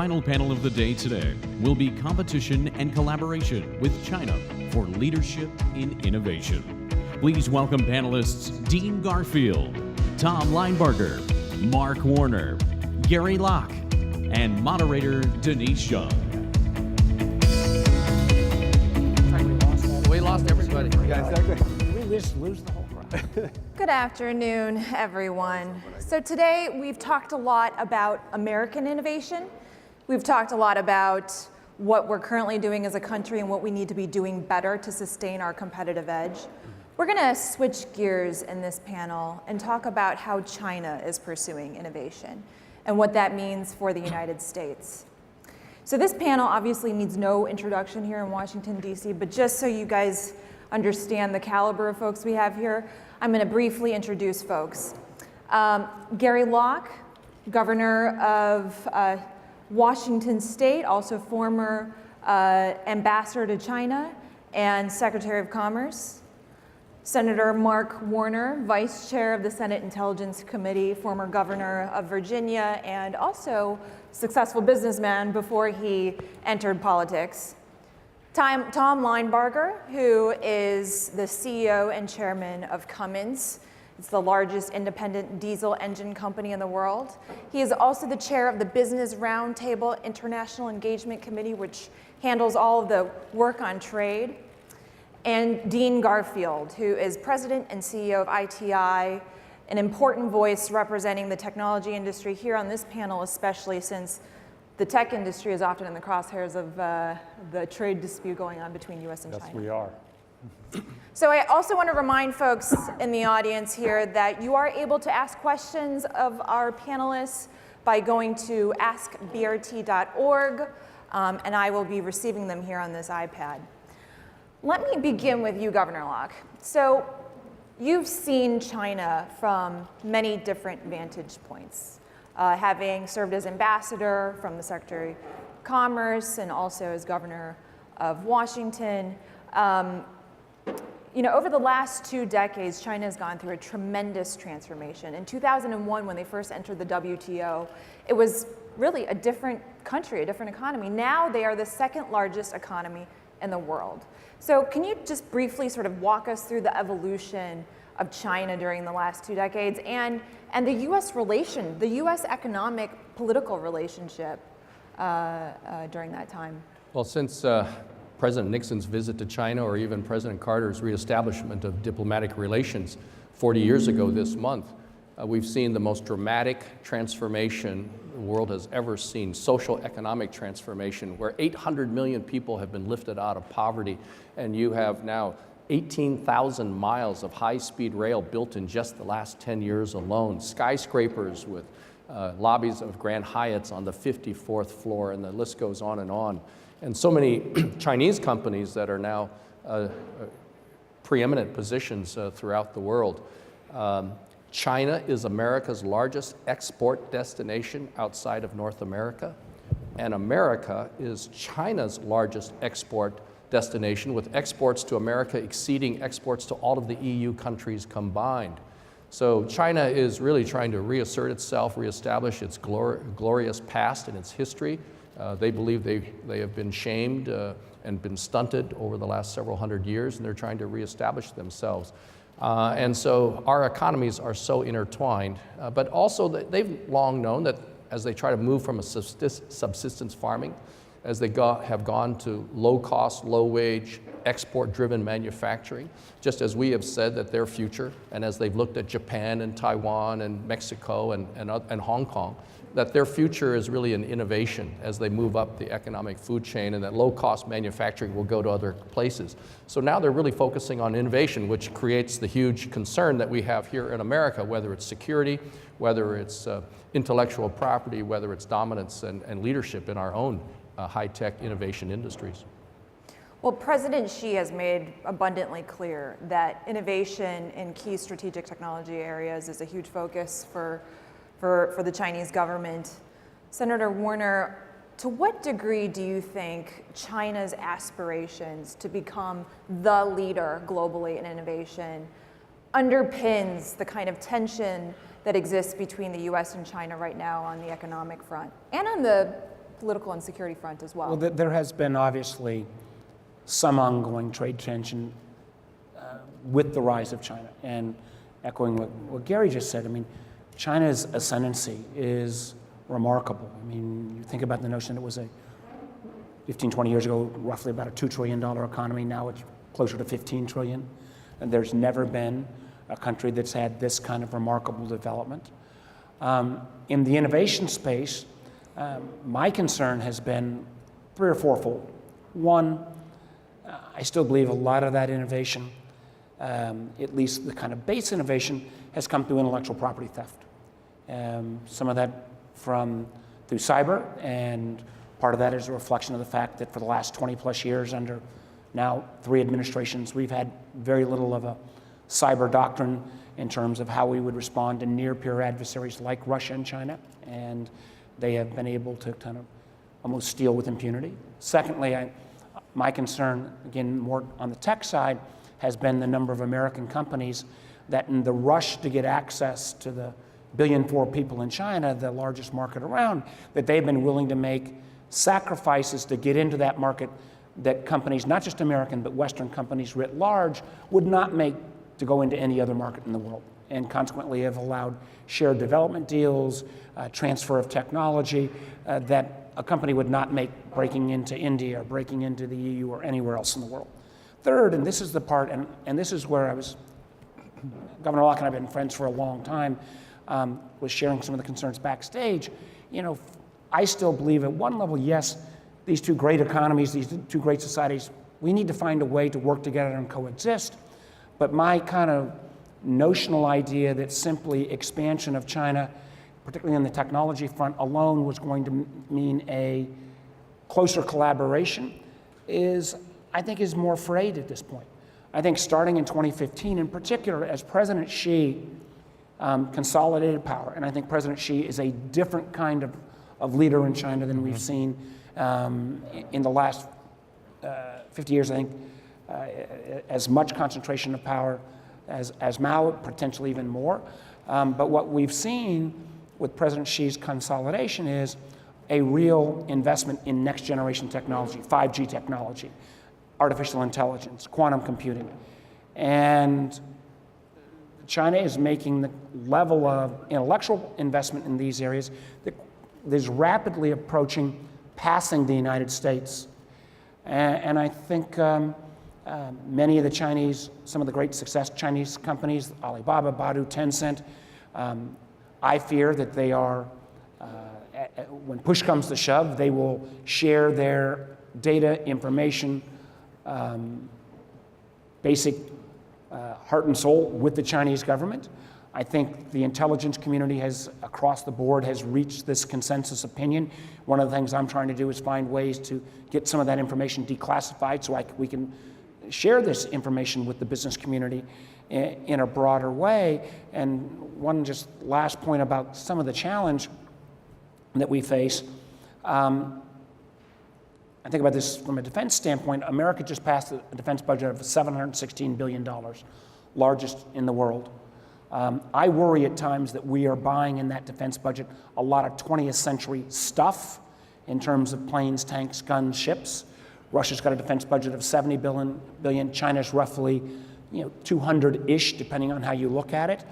final panel of the day today will be competition and collaboration with China for leadership in innovation. Please welcome panelists Dean Garfield, Tom Linebarger, Mark Warner, Gary Locke, and moderator Denise Young. We lost everybody. Yeah, exactly. We just lose the whole crowd. Good afternoon, everyone. So today we've talked a lot about American innovation. We've talked a lot about what we're currently doing as a country and what we need to be doing better to sustain our competitive edge. We're going to switch gears in this panel and talk about how China is pursuing innovation and what that means for the United States. So this panel obviously needs no introduction here in Washington, D.C., but just so you guys understand the caliber of folks we have here, I'm going to briefly introduce folks. Gary Locke, Governor of Washington State, also former ambassador to China and Secretary of Commerce. Senator Mark Warner, Vice Chair of the Senate Intelligence Committee, former Governor of Virginia, and also successful businessman before he entered politics. Tom Linebarger, who is the CEO and Chairman of Cummins. It's the largest independent diesel engine company in the world. He is also the chair of the Business Roundtable International Engagement Committee, which handles all of the work on trade. And Dean Garfield, who is president and CEO of ITI, an important voice representing the technology industry here on this panel, especially since the tech industry is often in the crosshairs of the trade dispute going on between US and China. Yes, we are. So I also want to remind folks in the audience here that you are able to ask questions of our panelists by going to askbrt.org, and I will be receiving them here on this iPad. Let me begin with you, Governor Locke. So you've seen China from many different vantage points, having served as ambassador from the Secretary of Commerce and also as governor of Washington. Over the last 2 decades, China has gone through a tremendous transformation. In 2001, when they first entered the WTO, it was really a different country, a different economy. Now they are the second largest economy in the world. So can you just briefly sort of walk us through the evolution of China during the last 2 decades and the the US economic political relationship during that time? Well, since President Nixon's visit to China, or even President Carter's reestablishment of diplomatic relations 40 years ago this month, we've seen the most dramatic transformation the world has ever seen, social economic transformation, where 800 million people have been lifted out of poverty, and you have now 18,000 miles of high-speed rail built in just the last 10 years alone, skyscrapers with lobbies of Grand Hyatts on the 54th floor, and the list goes on, and so many Chinese companies that are now preeminent positions throughout the world. China is America's largest export destination outside of North America, and America is China's largest export destination, with exports to America exceeding exports to all of the EU countries combined. So China is really trying to reassert itself, reestablish its glorious past and its history. They believe they have been shamed and been stunted over the last several hundred years, and they're trying to reestablish themselves. And so our economies are so intertwined, but also they've long known that as they try to move from a subsistence farming, as they have gone to low-cost, low-wage, export-driven manufacturing, just as we have said that their future, and as they've looked at Japan and Taiwan and Mexico and Hong Kong, that their future is really in innovation as they move up the economic food chain, and that low-cost manufacturing will go to other places. So now they're really focusing on innovation, which creates the huge concern that we have here in America, whether it's security, whether it's intellectual property, whether it's dominance and leadership in our own high-tech innovation industries. Well, President Xi has made abundantly clear that innovation in key strategic technology areas is a huge focus for the Chinese government. Senator Warner, to what degree do you think China's aspirations to become the leader globally in innovation underpins the kind of tension that exists between the US and China right now on the economic front and on the political and security front as well. Well, there has been obviously some ongoing trade tension with the rise of China. And echoing what Gary just said, I mean, China's ascendancy is remarkable. I mean, you think about the notion it was 15, 20 years ago, roughly about a $2 trillion economy. Now it's closer to 15 trillion. And there's never been a country that's had this kind of remarkable development. In the innovation space, my concern has been three or fourfold. One, I still believe a lot of that innovation, at least the kind of base innovation, has come through intellectual property theft. Some of that through cyber, and part of that is a reflection of the fact that for the last 20 plus years, under now 3 administrations, we've had very little of a cyber doctrine in terms of how we would respond to near-peer adversaries like Russia and China, and they have been able to kind of almost steal with impunity. Secondly, my concern, again, more on the tech side, has been the number of American companies that in the rush to get access to the 1.4 billion people in China, the largest market around, that they've been willing to make sacrifices to get into that market that companies, not just American, but Western companies writ large, would not make to go into any other market in the world, and consequently have allowed shared development deals, transfer of technology that a company would not make breaking into India or breaking into the EU or anywhere else in the world. Third, and this is the part, and this is where Governor Locke and I have been friends for a long time, was sharing some of the concerns backstage. You know, I still believe at one level, yes, these two great economies, these two great societies, we need to find a way to work together and coexist. But my kind of notional idea that simply expansion of China, particularly on the technology front alone, was going to mean a closer collaboration I think is more frayed at this point. I think starting in 2015, in particular, as President Xi consolidated power, and I think President Xi is a different kind of leader in China than we've seen in the last 50 years, I think, as much concentration of power as Mao, potentially even more. But what we've seen with President Xi's consolidation is a real investment in next generation technology, 5G technology, artificial intelligence, quantum computing. And China is making the level of intellectual investment in these areas that is rapidly approaching passing the United States. And I think many of the Chinese, some of the great success Chinese companies, Alibaba, Baidu, Tencent, I fear that they are, when push comes to shove, they will share their data, information, basic heart and soul with the Chinese government. I think the intelligence community across the board has reached this consensus opinion. One of the things I'm trying to do is find ways to get some of that information declassified so we can share this information with the business community in a broader way. And one just last point about some of the challenge that we face. I think about this from a defense standpoint. America just passed a defense budget of $716 billion, largest in the world. I worry at times that we are buying in that defense budget a lot of 20th century stuff in terms of planes, tanks, guns, ships. Russia's got a defense budget of $70 billion. China's roughly 200-ish, depending on how you look at it.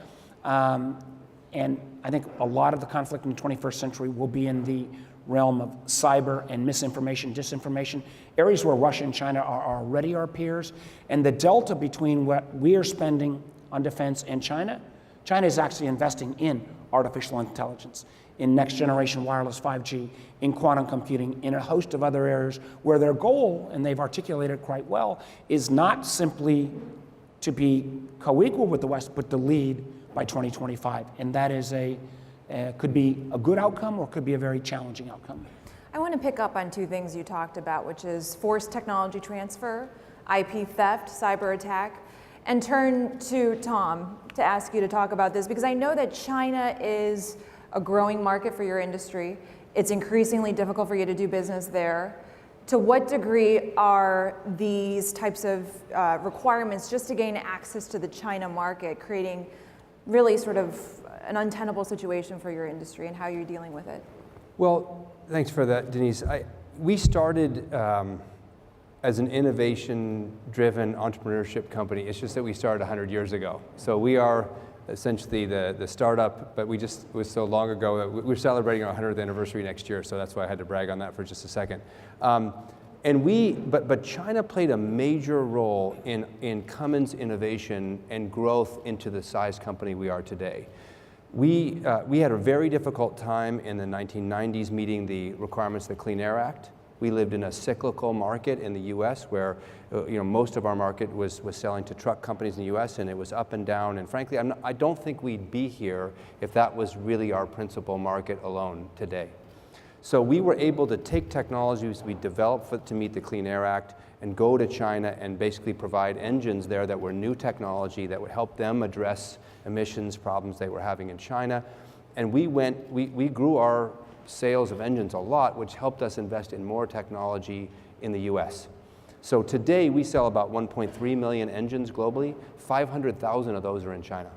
And I think a lot of the conflict in the 21st century will be in the realm of cyber and misinformation, disinformation, areas where Russia and China are already our peers. And the delta between what we are spending on defense and China is actually investing in artificial intelligence, in next generation wireless 5G, in quantum computing, in a host of other areas where their goal, and they've articulated quite well, is not simply to be co-equal with the West, but to lead by 2025. And that is could be a good outcome or could be a very challenging outcome. I want to pick up on two things you talked about, which is forced technology transfer, IP theft, cyber attack, and turn to Tom to ask you to talk about this, because I know that China is a growing market for your industry. It's increasingly difficult for you to do business there. To what degree are these types of requirements just to gain access to the China market creating really sort of an untenable situation for your industry, and how you're dealing with it? Well, Thanks for that, Denise. We started as an innovation-driven entrepreneurship company. It's just that we started 100 years ago. So we are essentially the startup, but it was so long ago that we're celebrating our 100th anniversary next year, so that's why I had to brag on that for just a second. But China played a major role in Cummins innovation and growth into the size company we are today. We had a very difficult time in the 1990s meeting the requirements of the Clean Air Act. We lived in a cyclical market in the U.S. where most of our market was selling to truck companies in the U.S. and it was up and down. And frankly, I don't think we'd be here if that was really our principal market alone today. So we were able to take technologies we developed to meet the Clean Air Act and go to China and basically provide engines there that were new technology that would help them address emissions problems they were having in China. And we grew our sales of engines a lot, which helped us invest in more technology in the US. So today we sell about 1.3 million engines globally. 500,000 of those are in China,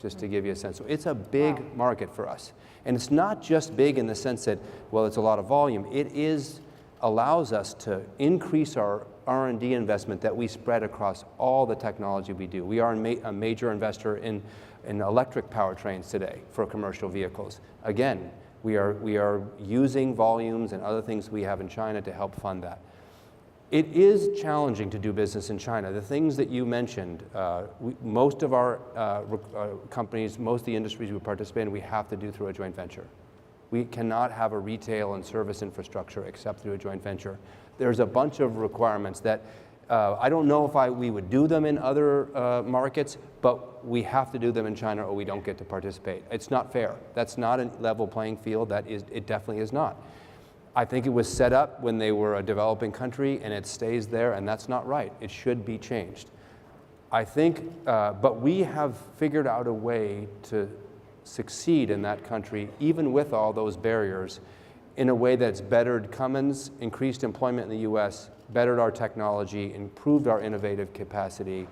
just to give you a sense. So it's a big market for us. And it's not just big in the sense that, well, it's a lot of volume. It allows us to increase our R&D investment that we spread across all the technology we do. We are a major investor in electric powertrains today for commercial vehicles. Again, we are using volumes and other things we have in China to help fund that. It is challenging to do business in China. The things that you mentioned, most of our companies, most of the industries we participate in, we have to do through a joint venture. We cannot have a retail and service infrastructure except through a joint venture. There's a bunch of requirements that I don't know if we would do them in other markets, but we have to do them in China or we don't get to participate. It's not fair. That's not a level playing field. It definitely is not. I think it was set up when they were a developing country and it stays there, and that's not right. It should be changed. I think, but we have figured out a way to succeed in that country, even with all those barriers, in a way that's bettered Cummins, increased employment in the US, bettered our technology, improved our innovative capacity.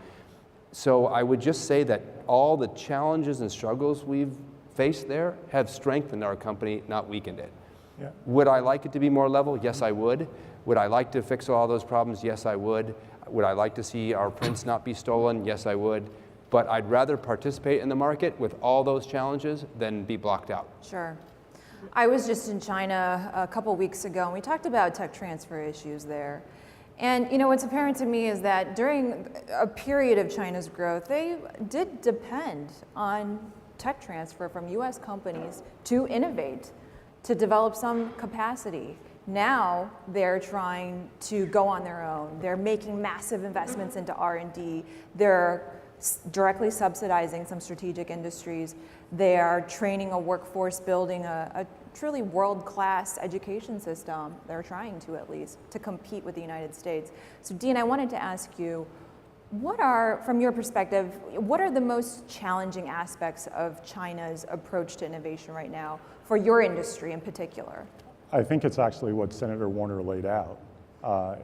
So I would just say that all the challenges and struggles we've faced there have strengthened our company, not weakened it. Yeah. Would I like it to be more level? Yes, I would. Would I like to fix all those problems? Yes, I would. Would I like to see our prints not be stolen? Yes, I would. But I'd rather participate in the market with all those challenges than be blocked out. Sure. I was just in China a couple weeks ago, and we talked about tech transfer issues there. And what's apparent to me is that during a period of China's growth, they did depend on tech transfer from US companies to innovate, to develop some capacity. Now they're trying to go on their own. They're making massive investments into R&D. They're directly subsidizing some strategic industries. They are training a workforce, building a truly world-class education system. They're trying to, at least, to compete with the United States. So Dean, I wanted to ask you, from your perspective, what are the most challenging aspects of China's approach to innovation right now for your industry in particular? I think it's actually what Senator Warner laid out,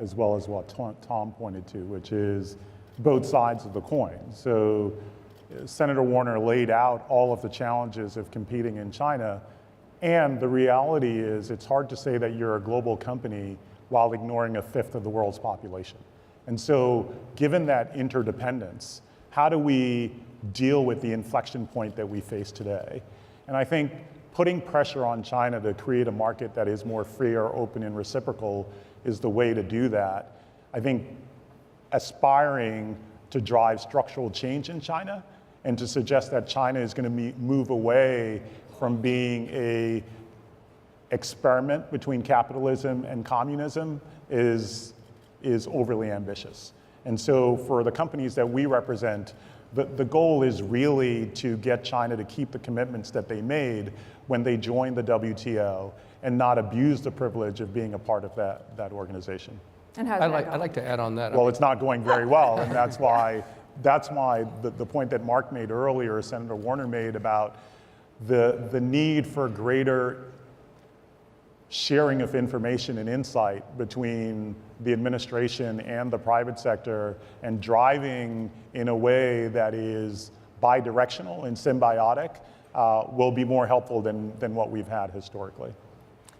as well as what Tom pointed to, which is both sides of the coin. So Senator Warner laid out all of the challenges of competing in China, and the reality is it's hard to say that you're a global company while ignoring a fifth of the world's population. And so given that interdependence, how do we deal with the inflection point that we face today? And I think putting pressure on China to create a market that is more free or open and reciprocal is the way to do that. I think aspiring to drive structural change in China and to suggest that China is going to move away from being an experiment between capitalism and communism is overly ambitious. And so for the companies that we represent, the goal is really to get China to keep the commitments that they made when they joined the WTO and not abuse the privilege of being a part of that organization. And how's that going? I'd like to add on that. Well, it's not going very well, and that's why the point that Mark made earlier, Senator Warner made about the need for greater sharing of information and insight between the administration and the private sector, and driving in a way that is bidirectional and symbiotic will be more helpful than what we've had historically.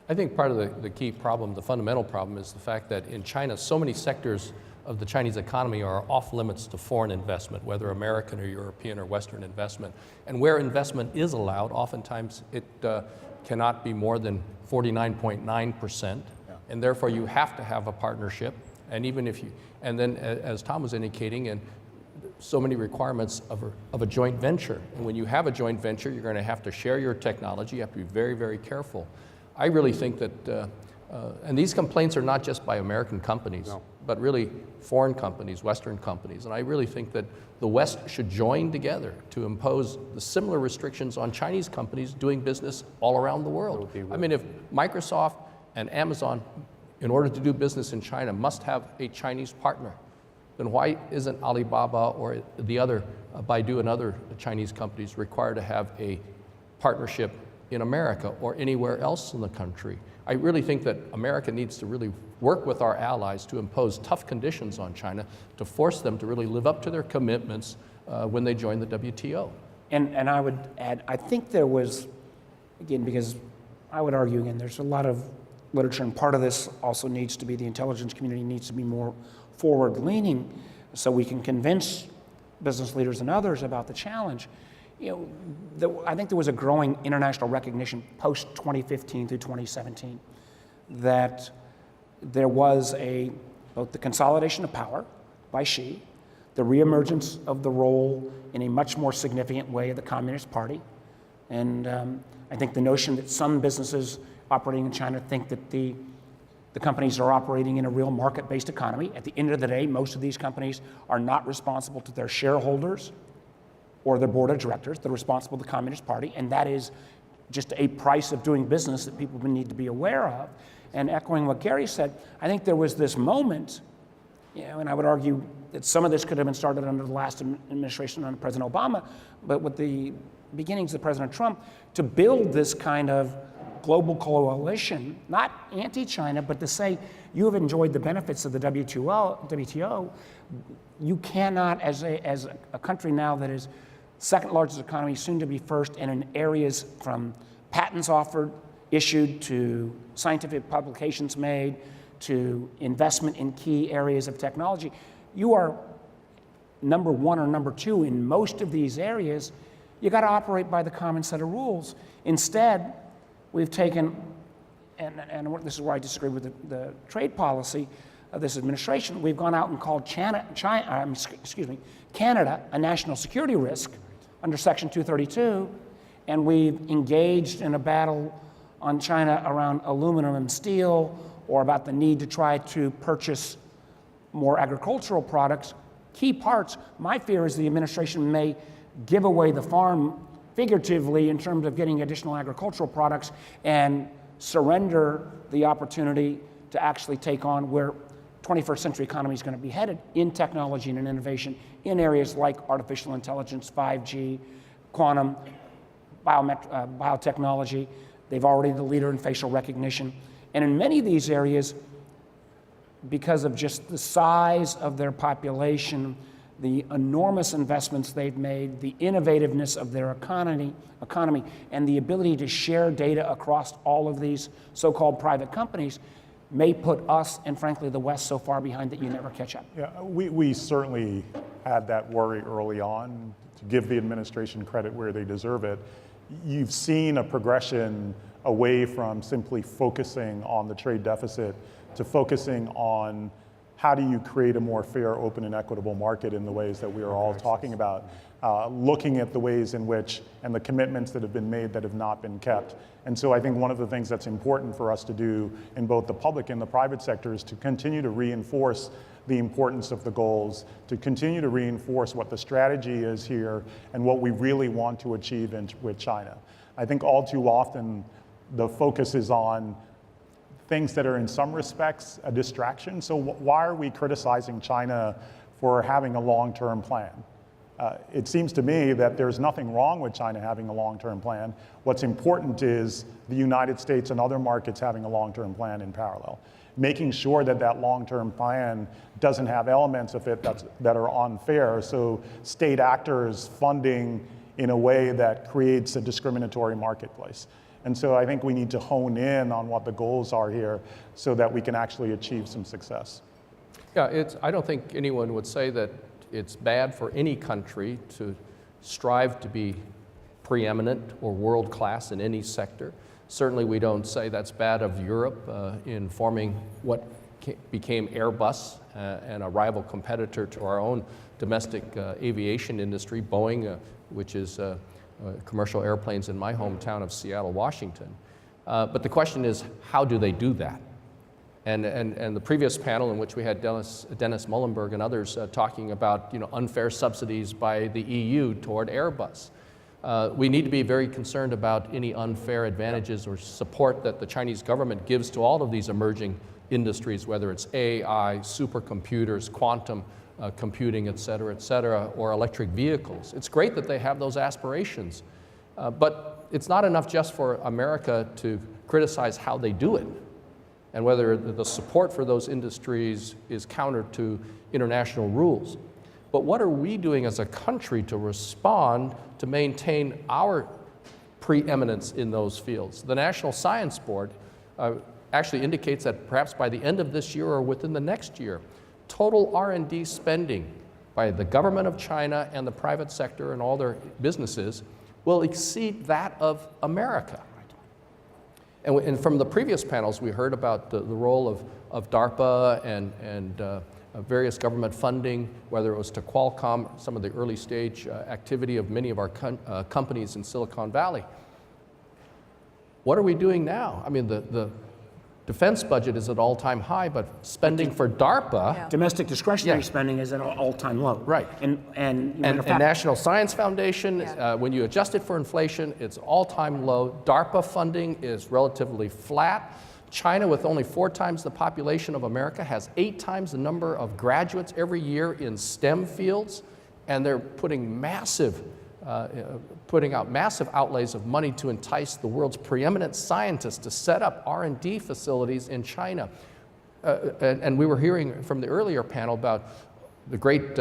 I think part of the key problem, the fundamental problem, is the fact that in China, so many sectors of the Chinese economy are off limits to foreign investment, whether American or European or Western investment. And where investment is allowed, oftentimes it cannot be more than 49.9%, and therefore you have to have a partnership. And even if you, and then as Tom was indicating, and so many requirements of a joint venture. And when you have a joint venture, you're going to have to share your technology. You have to be very, very careful. I really think that, and these complaints are not just by American companies, but really foreign companies, Western companies. And I really think that the West should join together to impose the similar restrictions on Chinese companies doing business all around the world. I mean, if Microsoft and Amazon, in order to do business in China, must have a Chinese partner, then why isn't Alibaba or the other Baidu and other Chinese companies required to have a partnership in America or anywhere else in the country? I really think that America needs to really work with our allies to impose tough conditions on China to force them to really live up to their commitments when they join the WTO. And I would add, I think there was, again, because I would argue, again, there's a lot of literature, and part of this also needs to be, the intelligence community needs to be more forward-leaning so we can convince business leaders and others about the challenge. You know, I think there was a growing international recognition post-2015 through 2017 that there was both the consolidation of power by Xi, the reemergence of the role in a much more significant way of the Communist Party, and I think the notion that some businesses operating in China think that the companies are operating in a real market-based economy. At the end of the day, most of these companies are not responsible to their shareholders or their board of directors. They're responsible to the Communist Party, and that is just a price of doing business that people need to be aware of. And echoing what Gary said, I think there was this moment, you know, and I would argue that some of this could have been started under the last administration under President Obama, but with the beginnings of President Trump, to build this kind of global coalition, not anti-China, but to say, you have enjoyed the benefits of the WTO. You cannot, as a country now that is second largest economy, soon to be first, and in areas from patents issued to scientific publications made to investment in key areas of technology, you are number one or number two in most of these areas. You got to operate by the common set of rules. Instead, we've taken, and this is where I disagree with the trade policy of this administration, we've gone out and called Canada a national security risk under Section 232, and we've engaged in a battle on China around aluminum and steel, or about the need to try to purchase more agricultural products, key parts. My fear is the administration may give away the farm figuratively in terms of getting additional agricultural products and surrender the opportunity to actually take on where 21st century economy is going to be headed in technology and in innovation in areas like artificial intelligence, 5G, quantum, biotechnology. They've already the leader in facial recognition. And in many of these areas, because of just the size of their population, the enormous investments they've made, the innovativeness of their economy, and the ability to share data across all of these so-called private companies may put us, and frankly the West, so far behind that you never catch up. Yeah, we certainly had that worry early on, to give the administration credit where they deserve it. You've seen a progression away from simply focusing on the trade deficit to focusing on how do you create a more fair, open, and equitable market in the ways that we are all talking about, looking at the ways in which, and the commitments that have been made that have not been kept. And so I think one of the things that's important for us to do in both the public and the private sector is to continue to reinforce the importance of the goals, to continue to reinforce what the strategy is here and what we really want to achieve with China. I think all too often the focus is on things that are in some respects a distraction. So why are we criticizing China for having a long-term plan? It seems to me that there's nothing wrong with China having a long-term plan. What's important is the United States and other markets having a long-term plan in parallel, making sure that that long-term plan doesn't have elements of it that are unfair. So state actors funding in a way that creates a discriminatory marketplace. And so I think we need to hone in on what the goals are here so that we can actually achieve some success. Yeah, I don't think anyone would say that it's bad for any country to strive to be preeminent or world-class in any sector. Certainly we don't say that's bad of Europe in forming what became Airbus and a rival competitor to our own domestic aviation industry, Boeing, which is commercial airplanes in my hometown of Seattle, Washington. But the question is, how do they do that? And the previous panel in which we had Dennis Muhlenberg and others talking about unfair subsidies by the EU toward Airbus. We need to be very concerned about any unfair advantages or support that the Chinese government gives to all of these emerging industries, whether it's AI, supercomputers, quantum computing, et cetera, or electric vehicles. It's great that they have those aspirations, but it's not enough just for America to criticize how they do it and whether the support for those industries is counter to international rules. But what are we doing as a country to respond to maintain our preeminence in those fields? The National Science Board actually indicates that perhaps by the end of this year or within the next year, total R&D spending by the government of China and the private sector and all their businesses will exceed that of America. And from the previous panels, we heard about the role of DARPA and various government funding, whether it was to Qualcomm, some of the early stage activity of many of our companies in Silicon Valley. What are we doing now? I mean, the defense budget is at all-time high, but spending for DARPA... Domestic discretionary spending is at an all-time low. Right. And National Science Foundation, when you adjust it for inflation, it's all-time low. DARPA funding is relatively flat. China, with only 4 times the population of America, has 8 times the number of graduates every year in STEM fields, and they're putting out massive outlays of money to entice the world's preeminent scientists to set up R&D facilities in China. And we were hearing from the earlier panel about the great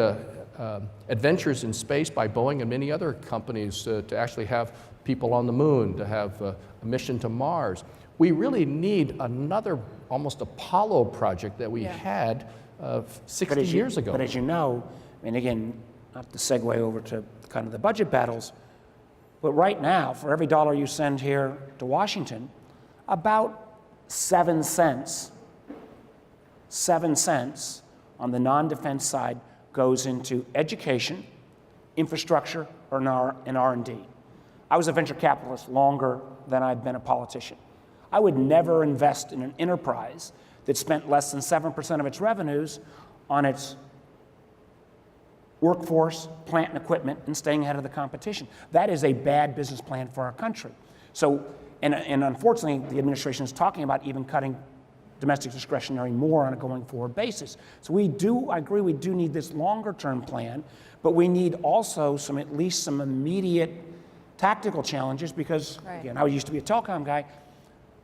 adventures in space by Boeing and many other companies to actually have people on the moon, to have a mission to Mars. We really need another almost Apollo project that we had 60 years ago. But as you know, and again, not to segue over to kind of the budget battles, but right now, for every dollar you send here to Washington, about 7 cents on the non-defense side goes into education, infrastructure, and R&D. I was a venture capitalist longer than I've been a politician. I would never invest in an enterprise that spent less than 7% of its revenues on its workforce, plant and equipment, and staying ahead of the competition. That is a bad business plan for our country. So, and unfortunately, the administration is talking about even cutting domestic discretionary more on a going forward basis. So I agree, we do need this longer term plan, but we need also at least some immediate tactical challenges because, again, I used to be a telecom guy,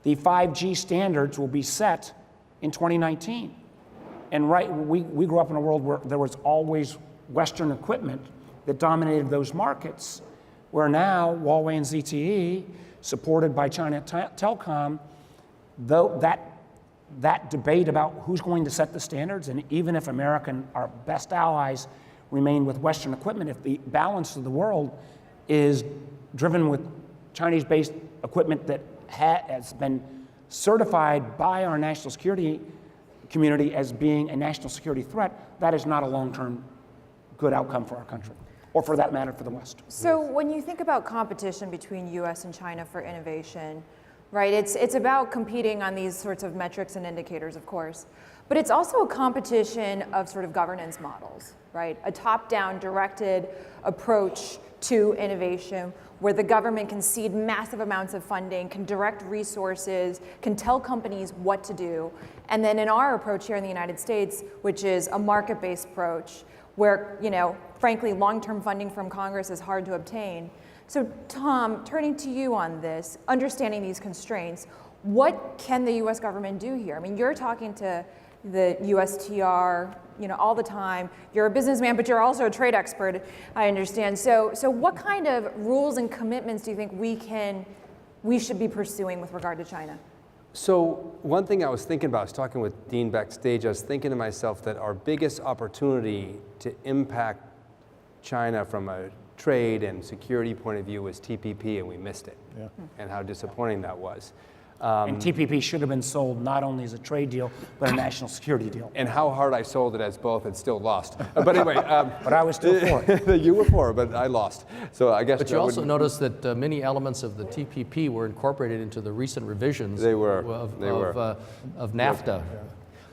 the 5G standards will be set in 2019. And we grew up in a world where there was always Western equipment that dominated those markets, where now Huawei and ZTE, supported by China Telecom, though that debate about who's going to set the standards, and even if our best allies remain with Western equipment, if the balance of the world is driven with Chinese-based equipment that has been certified by our national security community as being a national security threat, that is not a long-term good outcome for our country, or for that matter, for the West. So when you think about competition between US and China for innovation, right, it's about competing on these sorts of metrics and indicators, of course, but it's also a competition of sort of governance models, right? A top-down directed approach to innovation where the government can seed massive amounts of funding, can direct resources, can tell companies what to do. And then in our approach here in the United States, which is a market-based approach, where, frankly, long-term funding from Congress is hard to obtain. So Tom, turning to you on this, understanding these constraints, what can the US government do here? I mean, you're talking to the USTR, all the time. You're a businessman, but you're also a trade expert, I understand. So what kind of rules and commitments do you think we can we should be pursuing with regard to China? So one thing I was thinking about, I was talking with Dean backstage, I was thinking to myself that our biggest opportunity to impact China from a trade and security point of view was TPP, and we missed it, and how disappointing that was. And TPP should have been sold not only as a trade deal, but a national security deal. And how hard I sold it as both and still lost. But anyway. But I was still for it. You were for it, but I lost. So I guess. But you also noticed that many elements of the TPP were incorporated into the recent revisions They were. Of NAFTA.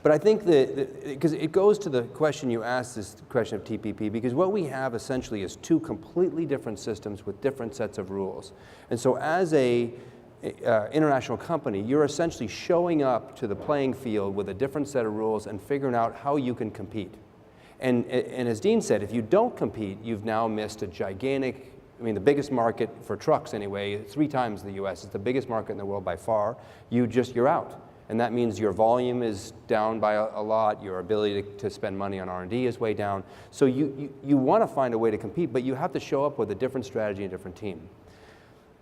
But I think that, because it goes to the question you asked, this question of TPP, because what we have essentially is two completely different systems with different sets of rules. And so as a international company, you're essentially showing up to the playing field with a different set of rules and figuring out how you can compete. And as Dean said, if you don't compete, you've now missed a gigantic, I mean, the biggest market for trucks anyway, 3 times the US. It's the biggest market in the world by far. You're out. And that means your volume is down by a lot, your ability to spend money on R&D is way down. So you want to find a way to compete, but you have to show up with a different strategy and a different team.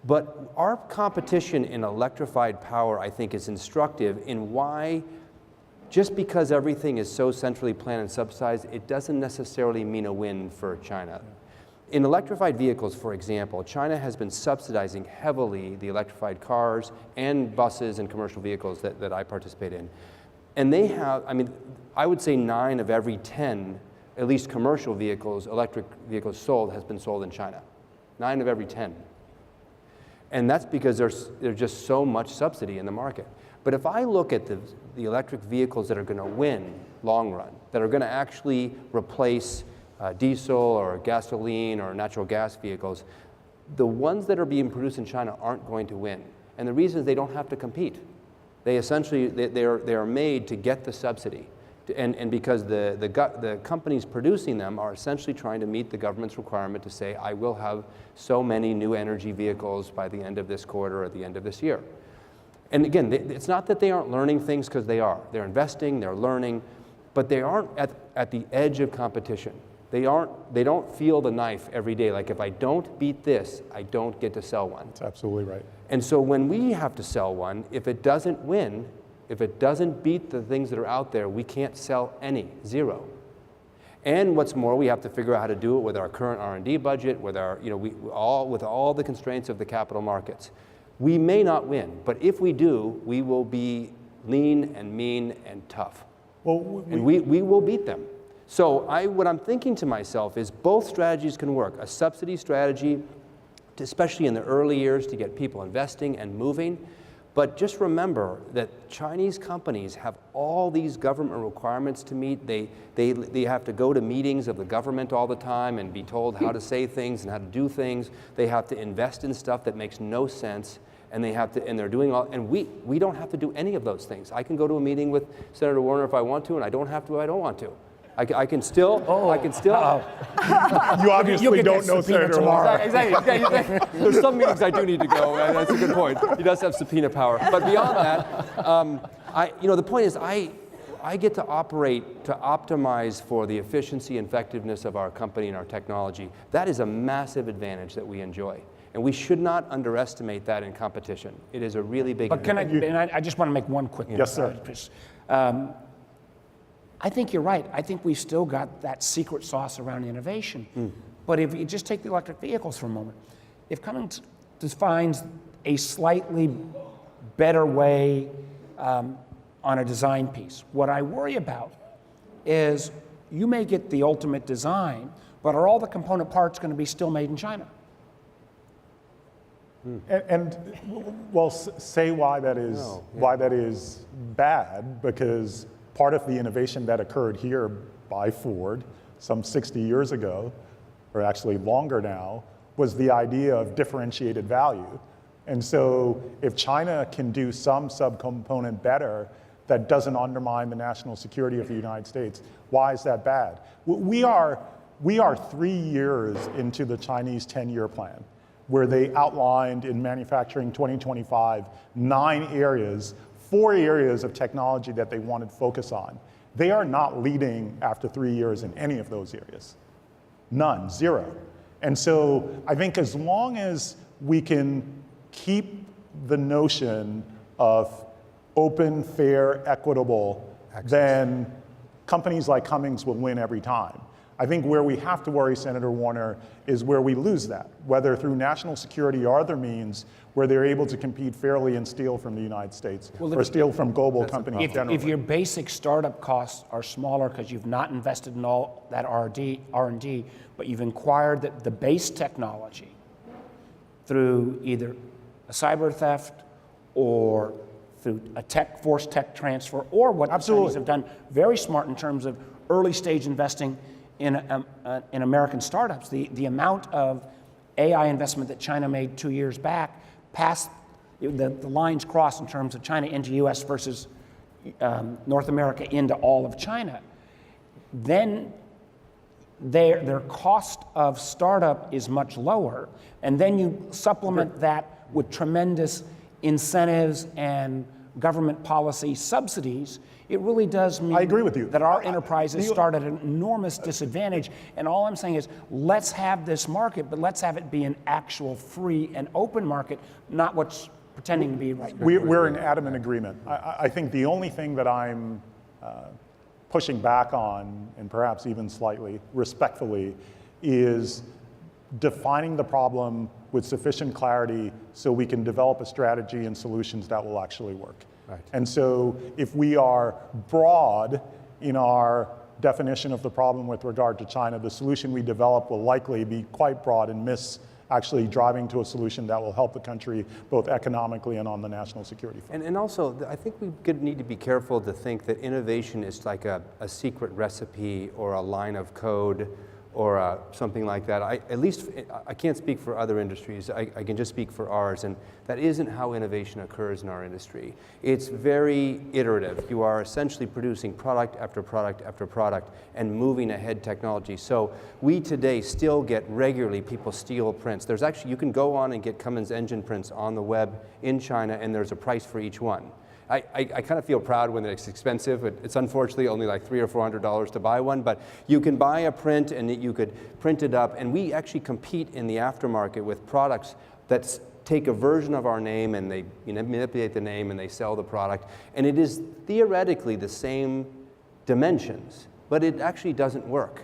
But our competition in electrified power, I think, is instructive in why, just because everything is so centrally planned and subsidized, it doesn't necessarily mean a win for China. In electrified vehicles, for example, China has been subsidizing heavily the electrified cars and buses and commercial vehicles that I participate in. And they have, I mean, I would say 9 of every 10, at least commercial vehicles, electric vehicles sold, has been sold in China. 9 of every 10. And that's because there's just so much subsidy in the market. But if I look at the electric vehicles that are going to win long run, that are going to actually replace diesel or gasoline or natural gas vehicles, the ones that are being produced in China aren't going to win. And the reason is they don't have to compete. They essentially, they are made to get the subsidy. And because the companies producing them are essentially trying to meet the government's requirement to say, I will have so many new energy vehicles by the end of this quarter or the end of this year. And again, it's not that they aren't learning things, because they are. They're investing, they're learning, but they aren't at the edge of competition. They don't feel the knife every day. Like, if I don't beat this, I don't get to sell one. That's absolutely right. And so when we have to sell one, if it doesn't win, if it doesn't beat the things that are out there, we can't sell any, 0. And what's more, we have to figure out how to do it with our current R&D budget, with our, with all the constraints of the capital markets. We may not win, but if we do, we will be lean and mean and tough. Well, and we will beat them. So what I'm thinking to myself is both strategies can work. A subsidy strategy, especially in the early years, to get people investing and moving. But just remember that Chinese companies have all these government requirements to meet. They have to go to meetings of the government all the time and be told how to say things and how to do things. They have to invest in stuff that makes no sense, and they're doing all. And we don't have to do any of those things. I can go to a meeting with Senator Warner if I want to, and I don't have to if I don't want to. I can still. you obviously don't know Senator Warner. Exactly. There's some meetings I do need to go, and that's a good point. He does have subpoena power. But beyond that, the point is I get to operate to optimize for the efficiency and effectiveness of our company and our technology. That is a massive advantage that we enjoy. And we should not underestimate that in competition. It is a really big advantage. But I just want to make one quick point. Yes, sir. Chris. I think you're right. I think we've still got that secret sauce around innovation. But if you just take the electric vehicles for a moment, if Cummins defines a slightly better way on a design piece, what I worry about is you may get the ultimate design, but are all the component parts going to be still made in China? Well, say why that is bad, because part of the innovation that occurred here by Ford some 60 years ago, or actually longer now, was the idea of differentiated value. And so if China can do some subcomponent better that doesn't undermine the national security of the United States, why is that bad? We are 3 years into the Chinese 10-year plan, where they outlined in Manufacturing 2025 4 areas of technology that they wanted to focus on. They are not leading after 3 years in any of those areas. None, 0. And so I think as long as we can keep the notion of open, fair, equitable, then companies like Cummins will win every time. I think where we have to worry, Senator Warner, is where we lose that, whether through national security or other means where they're able to compete fairly and steal from the United States or steal from global companies generally. If your basic startup costs are smaller because you've not invested in all that R&D, but you've acquired the base technology through either a cyber theft or through a forced tech transfer, or what the Chinese have done very smart in terms of early stage investing in American startups. The amount of AI investment that China made 2 years back passed the lines crossed in terms of China into US versus North America into all of China. Then their cost of startup is much lower, and then you supplement that with tremendous incentives and government policy subsidies. It really does mean I agree with you. that our enterprises start at an enormous disadvantage. And all I'm saying is, let's have this market, but let's have it be an actual free and open market, not what's pretending to be right now. We're in adamant agreement. I think the only thing that I'm pushing back on, and perhaps even slightly respectfully, is defining the problem with sufficient clarity so we can develop a strategy and solutions that will actually work. Right. And so if we are broad in our definition of the problem with regard to China, the solution we develop will likely be quite broad and miss actually driving to a solution that will help the country both economically and on the national security front. And also, I think we need to be careful to think that innovation is like a secret recipe or a line of code or something like that. At least I can't speak for other industries. I can just speak for ours, and that isn't how innovation occurs in our industry. It's very iterative. You are essentially producing product after product after product and moving ahead technology. So we today still get regularly people steal prints. There's actually, you can go on and get Cummins engine prints on the web in China, and there's a price for each one. I kind of feel proud when it's expensive. It's unfortunately only like $300 or $400 to buy one, but you can buy a print and you could print it up. And we actually compete in the aftermarket with products that take a version of our name and they manipulate the name and they sell the product. And it is theoretically the same dimensions, but it actually doesn't work.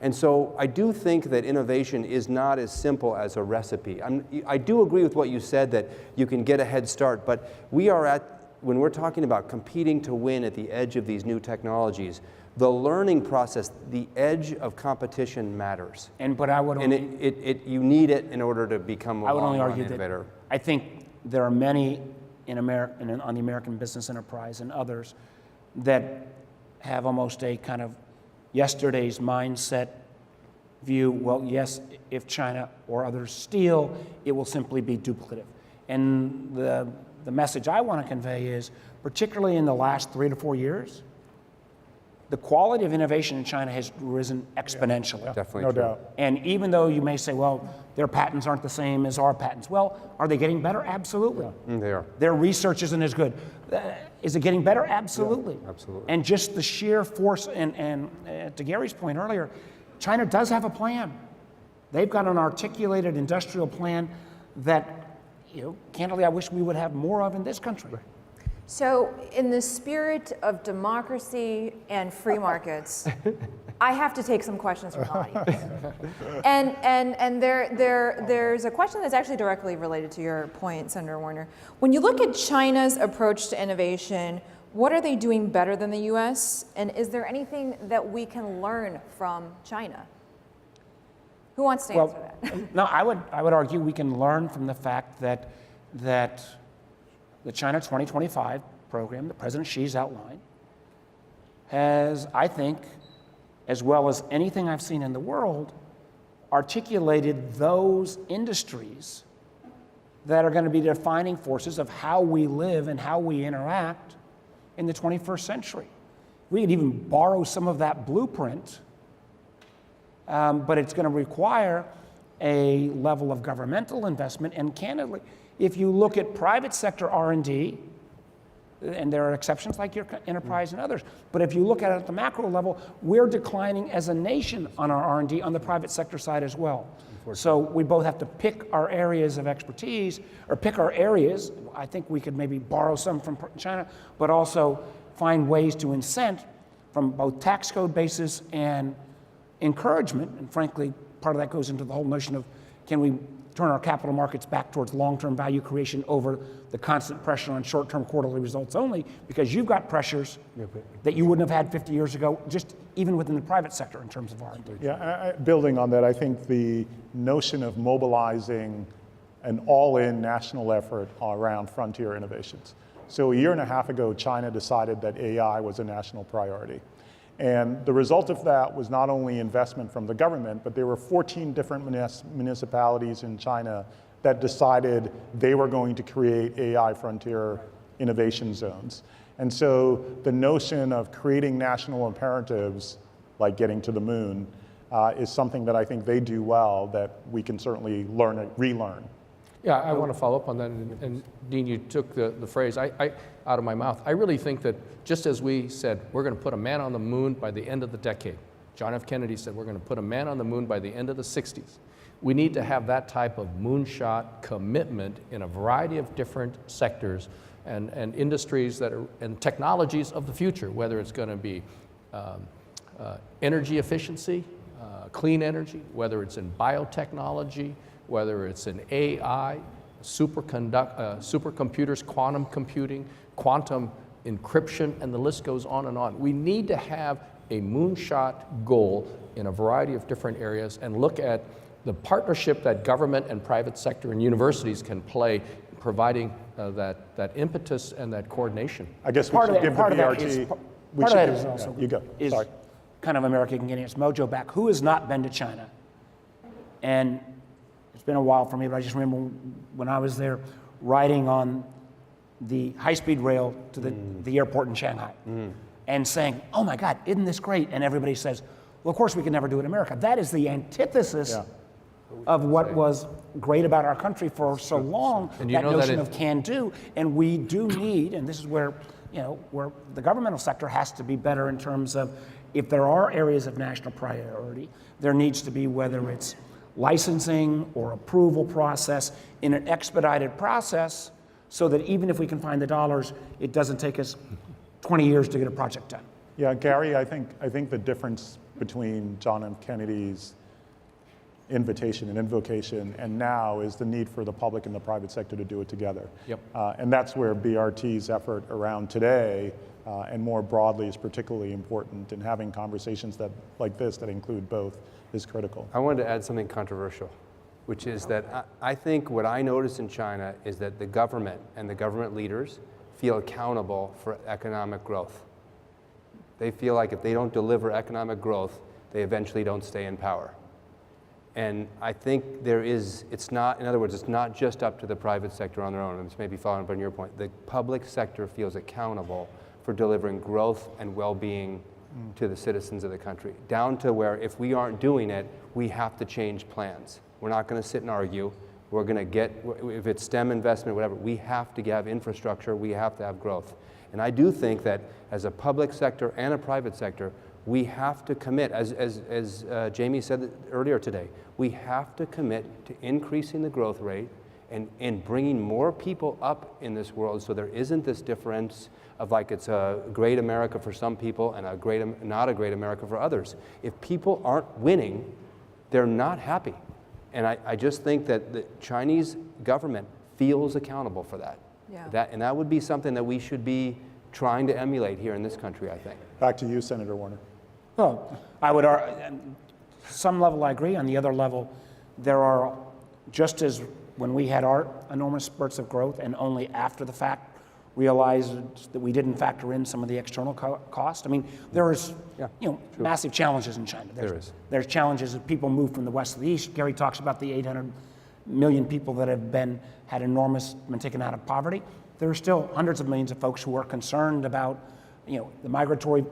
And so I do think that innovation is not as simple as a recipe. I do agree with what you said that you can get a head start, but when we're talking about competing to win at the edge of these new technologies, the learning process, the edge of competition matters. But I would only, you need it in order to become a long-run innovator. I think there are many on the American business enterprise and others that have almost a kind of yesterday's mindset view. Well, yes, if China or others steal, it will simply be duplicative. And the message I want to convey is, particularly in the last 3 to 4 years, the quality of innovation in China has risen exponentially. Yeah, definitely no true. doubt. And even though you may say, well, their patents aren't the same as our patents. Well, are they getting better? Absolutely. They are. Their research isn't as good. Is it getting better? Absolutely. Yeah, absolutely. And just the sheer force, and to Gary's point earlier, China does have a plan. They've got an articulated industrial plan that, candidly, I wish we would have more of in this country. So, in the spirit of democracy and free markets, I have to take some questions from the audience. And there's a question that's actually directly related to your point, Senator Warner. When you look at China's approach to innovation, what are they doing better than the US? And is there anything that we can learn from China? Who wants to answer that? No, I would argue we can learn from the fact that the China 2025 program that President Xi's outlined has, I think, as well as anything I've seen in the world, articulated those industries that are going to be defining forces of how we live and how we interact in the 21st century. We could even borrow some of that blueprint, but it's going to require a level of governmental investment. And candidly, if you look at private sector R&D, and there are exceptions like your enterprise and others. But if you look at it at the macro level, we're declining as a nation on our R&D on the private sector side as well. So we both have to pick our areas of expertise, or pick our areas. I think we could maybe borrow some from China, but also find ways to incent from both tax code basis and encouragement. And frankly, part of that goes into the whole notion of, can we turn our capital markets back towards long-term value creation over the constant pressure on short-term quarterly results only, because you've got pressures that you wouldn't have had 50 years ago, just even within the private sector in terms of R&D. Yeah, building on that, I think the notion of mobilizing an all-in national effort around frontier innovations. So a year and a half ago, China decided that AI was a national priority. And the result of that was not only investment from the government, but there were 14 different municipalities in China that decided they were going to create AI frontier innovation zones. And so the notion of creating national imperatives, like getting to the moon, is something that I think they do well, that we can certainly relearn. Yeah, I want to follow up on that. And Dean, you took the phrase out of my mouth. I really think that just as we said, we're going to put a man on the moon by the end of the decade. John F. Kennedy said, we're going to put a man on the moon by the end of the 60s. We need to have that type of moonshot commitment in a variety of different sectors and industries that are, and technologies of the future, whether it's going to be energy efficiency, clean energy, whether it's in biotechnology, whether it's in AI, supercomputers, quantum computing, quantum encryption, and the list goes on and on. We need to have a moonshot goal in a variety of different areas and look at the partnership that government and private sector and universities can play, providing that impetus and that coordination. I guess we should give the BRT. Part of that is also you go. is Sorry. kind of America getting its mojo back. Who has not been to China? And it's been a while for me, but I just remember when I was there riding on the high-speed rail to the airport in Shanghai and saying, oh my God, isn't this great? And everybody says, well, of course we can never do it in America. That is the antithesis of what was great about our country for so long, and that notion of can do. And we do need, and this is where, where the governmental sector has to be better in terms of, if there are areas of national priority, there needs to be, whether it's licensing or approval process, in an expedited process, so that even if we can find the dollars, it doesn't take us 20 years to get a project done. Yeah, Gary, I think the difference between John F. Kennedy's invitation and invocation and now is the need for the public and the private sector to do it together. Yep. And that's where BRT's effort around today and more broadly is particularly important, and having conversations like this that include both is critical. I wanted to add something controversial, which is that I think what I notice in China is that the government and the government leaders feel accountable for economic growth. They feel like if they don't deliver economic growth, they eventually don't stay in power. And I think it's not, in other words, it's not just up to the private sector on their own. And this may be following up on your point. The public sector feels accountable for delivering growth and well-being to the citizens of the country, down to where if we aren't doing it, we have to change plans. We're not going to sit and argue. We're going to get, if it's STEM investment, whatever, we have to have infrastructure, we have to have growth. And I do think that as a public sector and a private sector, we have to commit, as Jamie said earlier today, we have to commit to increasing the growth rate and bringing more people up in this world, so there isn't this difference of like it's a great America for some people and not a great America for others. If people aren't winning, they're not happy. And I just think that the Chinese government feels accountable for that. Yeah. And that would be something that we should be trying to emulate here in this country, I think. Back to you, Senator Warner. Well, I would, some level I agree. On the other level, there are, just as when we had our enormous spurts of growth and only after the fact realized that we didn't factor in some of the external cost. I mean, there is, massive challenges in China. There's challenges as people move from the west to the east. Gary talks about the 800 million people that have been taken out of poverty. There are still hundreds of millions of folks who are concerned about the migratory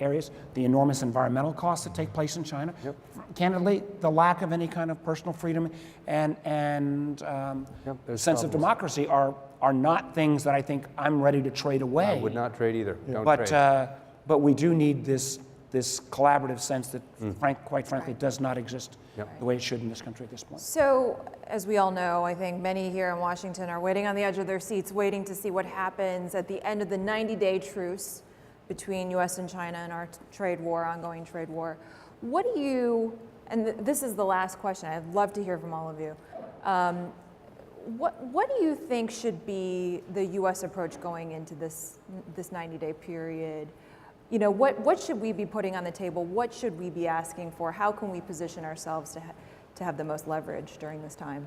areas, the enormous environmental costs that take place in China. Candidly, the lack of any kind of personal freedom and there's sense of problems. democracy are not things that I think I'm ready to trade away. I would not trade either. Don't trade. But we do need this collaborative sense that, quite frankly, does not exist the way it should in this country at this point. So, as we all know, I think many here in Washington are waiting on the edge of their seats, waiting to see what happens at the end of the 90-day truce between U.S. and China and our ongoing trade war. What do you, and this is the last question, I'd love to hear from all of you. What do you think should be the U.S. approach going into this 90-day period? What should we be putting on the table? What should we be asking for? How can we position ourselves to have the most leverage during this time?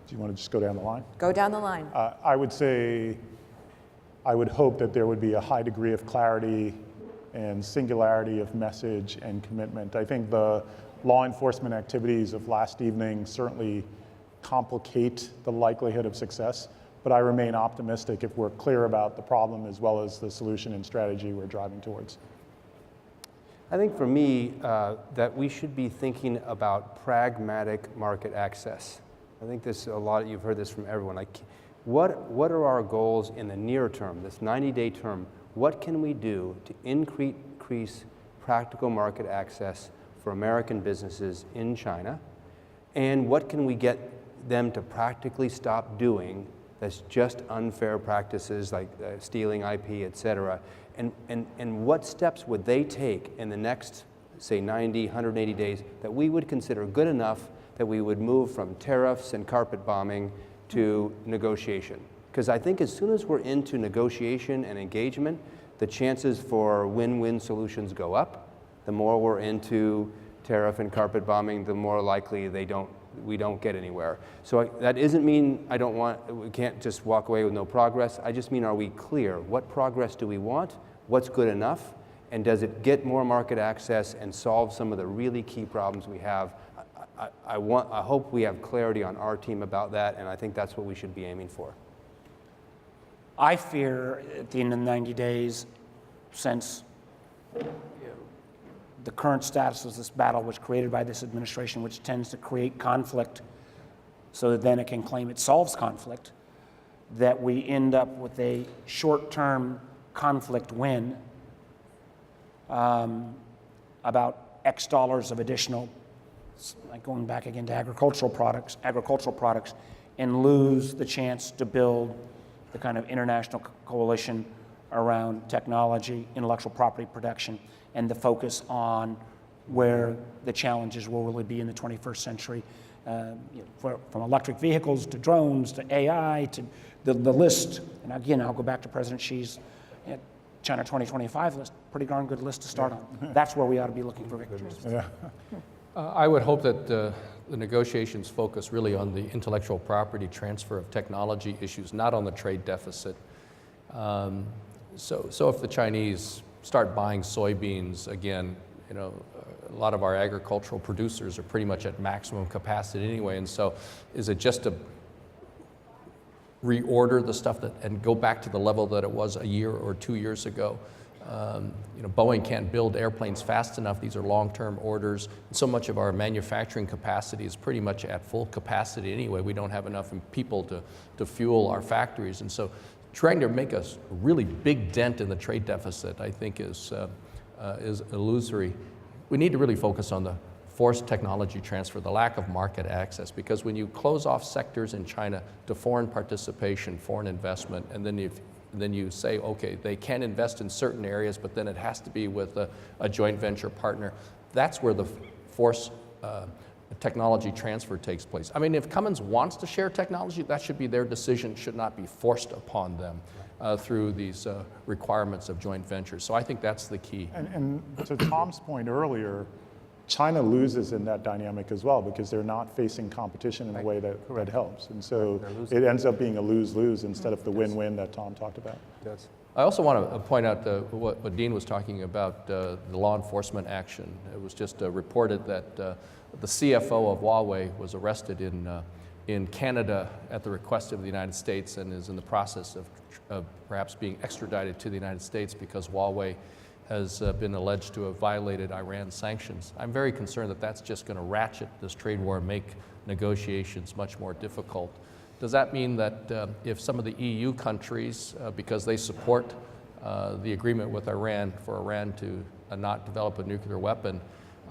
Do you want to just go down the line? Go down the line. I would say, I would hope that there would be a high degree of clarity and singularity of message and commitment. I think the law enforcement activities of last evening certainly complicate the likelihood of success, but I remain optimistic if we're clear about the problem as well as the solution and strategy we're driving towards. I think for me, that we should be thinking about pragmatic market access. I think you've heard this from everyone. Like, what are our goals in the near term, this 90-day term? What can we do to increase practical market access for American businesses in China? And what can we get them to practically stop doing that's just unfair practices like stealing IP, et cetera? And what steps would they take in the next, say, 90, 180 days that we would consider good enough that we would move from tariffs and carpet bombing to negotiation? Because I think as soon as we're into negotiation and engagement, the chances for win-win solutions go up. The more we're into tariff and carpet bombing, the more likely we don't get anywhere. So that doesn't mean we can't just walk away with no progress. I just mean, are we clear? What progress do we want? What's good enough? And does it get more market access and solve some of the really key problems we have? I hope we have clarity on our team about that, and I think that's what we should be aiming for. I fear at the end of the 90 days, since the current status of this battle was created by this administration, which tends to create conflict so that then it can claim it solves conflict, that we end up with a short-term conflict win about X dollars of additional, like going back again to agricultural products, and lose the chance to build the kind of international coalition around technology, intellectual property protection, and the focus on where the challenges will really be in the 21st century, from electric vehicles to drones to AI to the list. And again, I'll go back to President Xi's China 2025 list, pretty darn good list to start on. That's where we ought to be looking for victories. Yeah. I would hope that the negotiations focus really on the intellectual property transfer of technology issues, not on the trade deficit. So if the Chinese start buying soybeans again, a lot of our agricultural producers are pretty much at maximum capacity anyway, and so is it just to reorder the stuff and go back to the level that it was a year or 2 years ago? Boeing can't build airplanes fast enough. These are long-term orders. So much of our manufacturing capacity is pretty much at full capacity anyway. We don't have enough people to fuel our factories. And so trying to make a really big dent in the trade deficit, I think, is illusory. We need to really focus on the forced technology transfer, the lack of market access, because when you close off sectors in China to foreign participation, foreign investment, and then you say, okay, they can invest in certain areas, but then it has to be with a joint venture partner. That's where the forced technology transfer takes place. I mean, if Cummins wants to share technology, that should be their decision, should not be forced upon them through these requirements of joint ventures. So I think that's the key. And to Tom's point earlier, China loses in that dynamic as well because they're not facing competition in a way that helps. And so it ends up being a lose-lose instead of the win-win that Tom talked about. Yes. I also want to point out what Dean was talking about, the law enforcement action. It was just reported that the CFO of Huawei was arrested in Canada at the request of the United States and is in the process of perhaps being extradited to the United States because Huawei has been alleged to have violated Iran sanctions. I'm very concerned that that's just going to ratchet this trade war and make negotiations much more difficult. Does that mean that if some of the EU countries, because they support the agreement with Iran for Iran to not develop a nuclear weapon,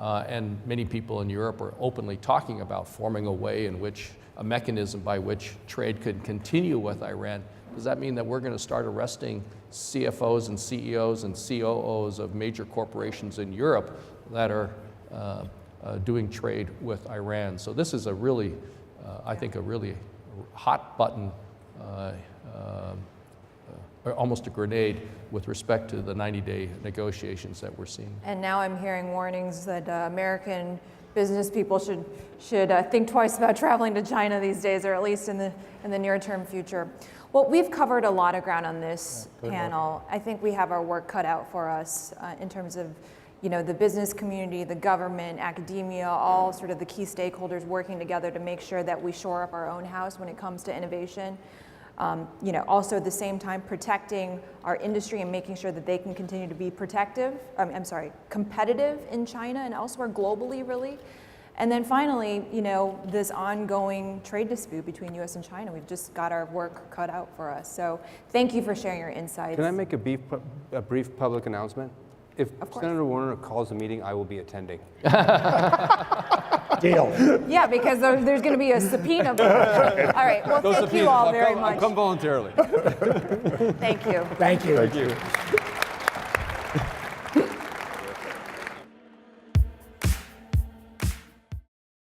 and many people in Europe are openly talking about forming a way in which a mechanism by which trade could continue with Iran, does that mean that we're going to start arresting CFOs and CEOs and COOs of major corporations in Europe that are doing trade with Iran? So this is a really, I think, a really hot button, almost a grenade with respect to the 90-day negotiations that we're seeing. And now I'm hearing warnings that American business people should think twice about traveling to China these days, or at least in the near-term future. Well, we've covered a lot of ground on this panel. I think we have our work cut out for us in terms of, the business community, the government, academia, all sort of the key stakeholders working together to make sure that we shore up our own house when it comes to innovation. Also at the same time protecting our industry and making sure that they can continue to be competitive in China and elsewhere globally, really. And then finally, this ongoing trade dispute between U.S. and China, we've just got our work cut out for us. So thank you for sharing your insights. Can I make a brief public announcement? If Of course. Senator Warner calls a meeting, I will be attending. Deal. Yeah, because there's going to be a subpoena. All right, well, thank you all very much. I'll come voluntarily. Thank you. Thank you. Thank you.